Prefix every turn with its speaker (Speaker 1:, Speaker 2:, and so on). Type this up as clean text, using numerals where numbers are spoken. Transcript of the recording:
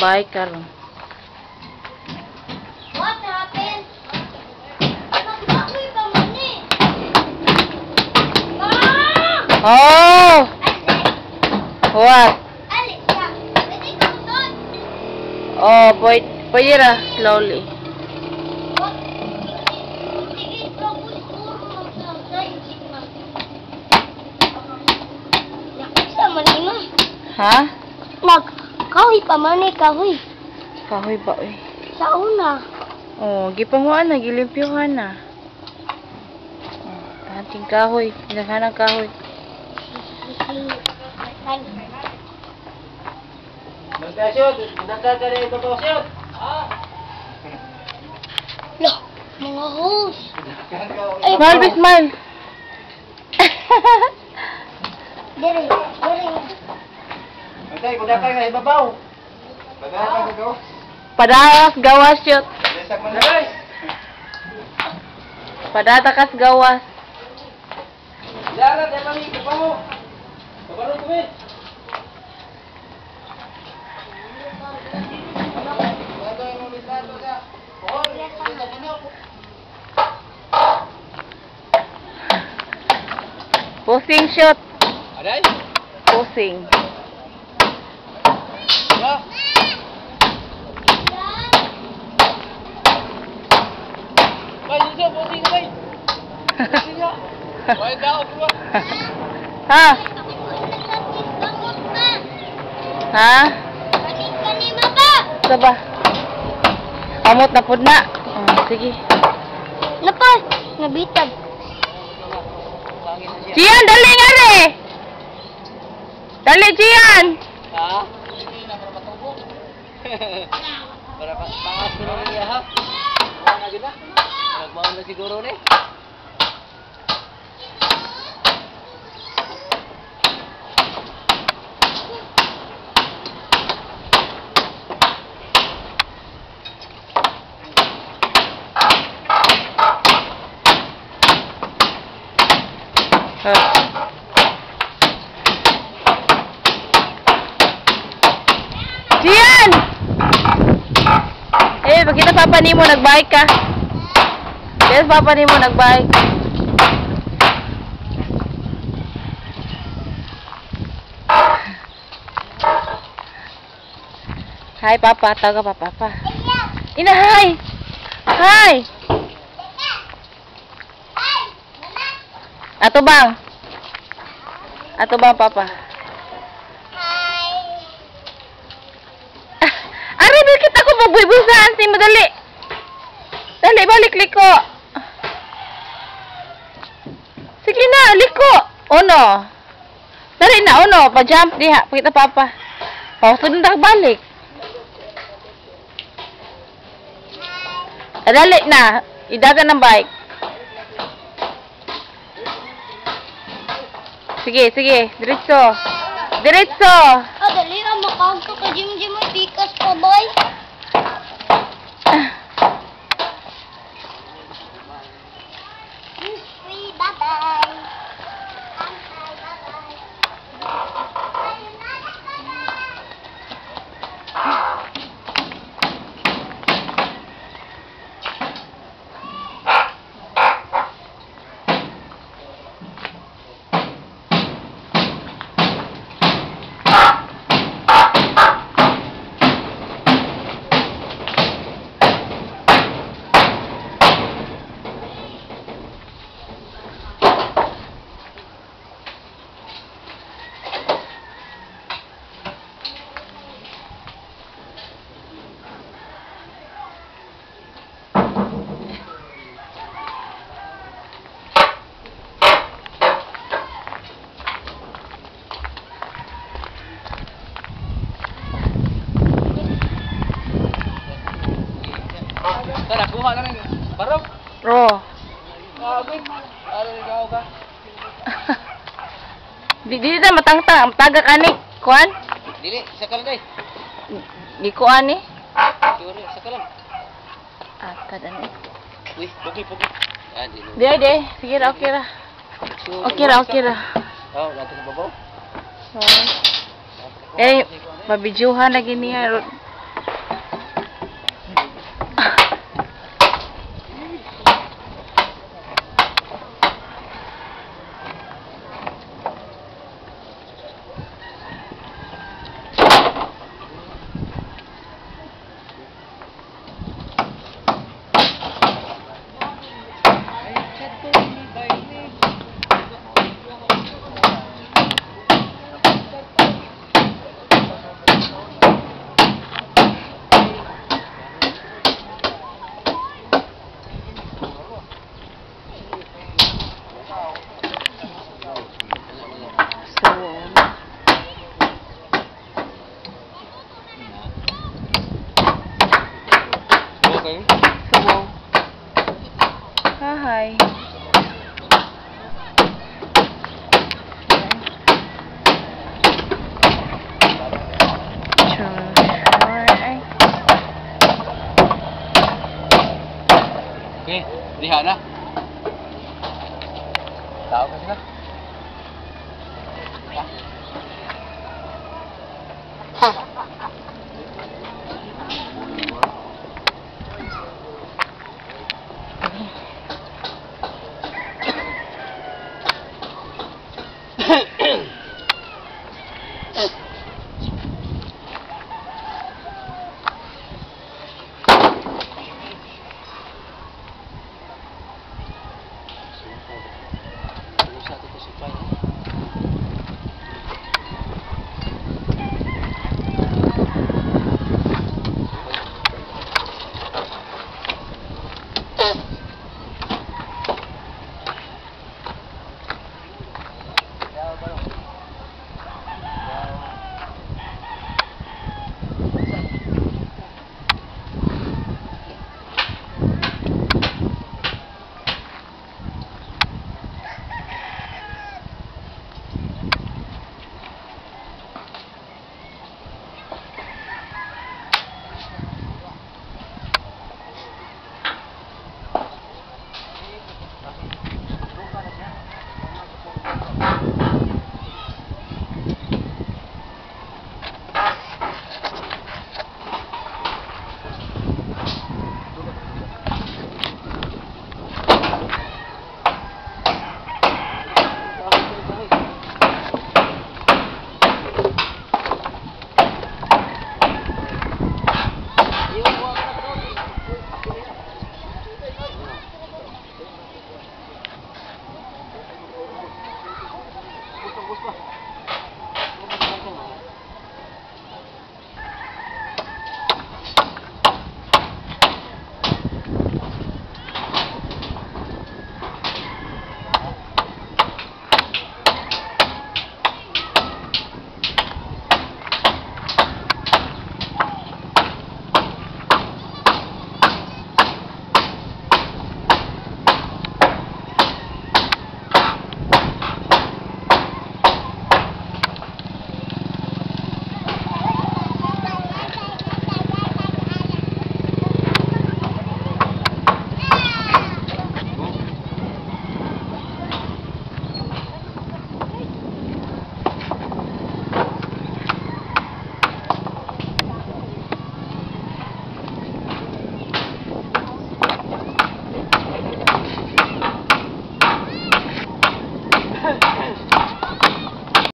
Speaker 1: nagbahay karon.
Speaker 2: What happened? Nagbakoy pa man eh.
Speaker 1: Oh! What?
Speaker 2: Ali, siya. Pwede ka doon.
Speaker 1: Oh, pwede ra slowly.
Speaker 2: What? Sige, focus puro magsasay. Nakisa man ima.
Speaker 1: Ha?
Speaker 2: Kahoy pa man eh, kahoy.
Speaker 1: Kahoy ba oy?
Speaker 2: Sa una.
Speaker 1: Oh, gipanguan na, gilimpyuhan na. Oh, kanting kahoy, pinaghanang kahoy.
Speaker 3: Magkasyon, nagkagala ito po, syon.
Speaker 2: Loh, mga host.
Speaker 1: Smile, be smile.
Speaker 2: Dire.
Speaker 3: Matay, kung dakay nga ibabaw. Pagkakang ko.
Speaker 1: Padakas gawas yun.
Speaker 3: Lesak man na guys.
Speaker 1: Padatakas gawas.
Speaker 3: Lara, dahil mami, kupa mo. Kabarong kumit. Bato yung mga bato sa. Oh, lesak mo na.
Speaker 1: Posing shot.
Speaker 3: Aday?
Speaker 1: Posing.
Speaker 3: Ba? Bay, yun siya, posing na bay. Posing niya. Bay, daw, bro.
Speaker 1: Ha? Ha?
Speaker 2: Kanin-kanima ba?
Speaker 1: Saba. Amot na pud na. Oh, sige.
Speaker 2: Napa, nabitag.
Speaker 1: Jian, dali nga re. Dali, Jian.
Speaker 3: Ha? Para pangas ko naman niya ha. Wala na gina. Nagmahal na siguro ni.
Speaker 1: Jian! Eh, pag kita papa ni mo nagbike ka. Yes, papa ni mo nagbike. Hi, papa. Taga pa, papa. Ina, hi! Hi! Ato bang? Ato bang, papa? Ari, bakit ako magbuibusan? Si madali. Dali, balik, liko. Sige na, liko. Ono. Dali na, ono. Pa-jump diha. Pakita papa. Oh, sunod na balik. Dali na. Idagan ng bike. Sige, sige. Diretso. Diretso.
Speaker 2: Dali ang makagka ka Jim may pikas pa boy. Bye-bye.
Speaker 3: Tara, kuha na rin. Barok.
Speaker 1: Ro.
Speaker 3: Agad. Ano ikaw ka?
Speaker 1: Di na matangtang. Taga ka ni. Kuan?
Speaker 3: Dili, isa ka lang day.
Speaker 1: Di kuan ni.
Speaker 3: Siguro, isa ka lang.
Speaker 1: Tada ni.
Speaker 3: Uy, pugi. Ah, dili.
Speaker 1: Di. Sige ra, okay ra. Okay ra.
Speaker 3: Oh, natin sa babaw.
Speaker 1: Oh. Eh, mabidyuhan lagi niya.
Speaker 3: Okay.
Speaker 1: Suwaw. Hi.
Speaker 3: Okay, diha na. Tao ka sila.
Speaker 1: Ha.